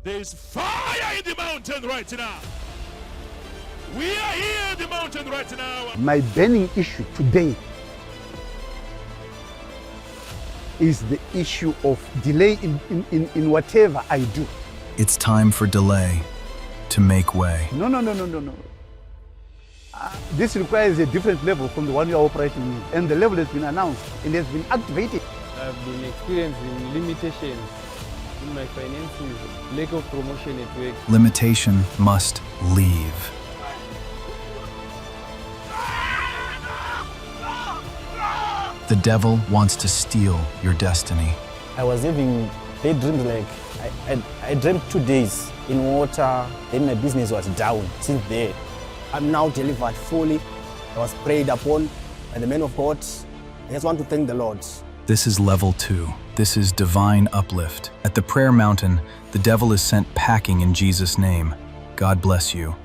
There's fire in the mountain right now. We are here in the mountain right now. My burning issue today is the issue of delay in whatever I do. It's time for delay to make way. No. This requires a different level from the one you are operating in. And the level has been announced and has been activated. I've been experiencing limitations in my finances, lack of promotion at work. Limitation must leave. The devil wants to steal your destiny. I was having daydreams, like I dreamt 2 days in water, then my business was down. Since there, I'm now delivered fully. I was prayed upon by the man of God. I just want to thank the Lord. This is level 2. This is divine uplift. At the prayer mountain, the devil is sent packing in Jesus' name. God bless you.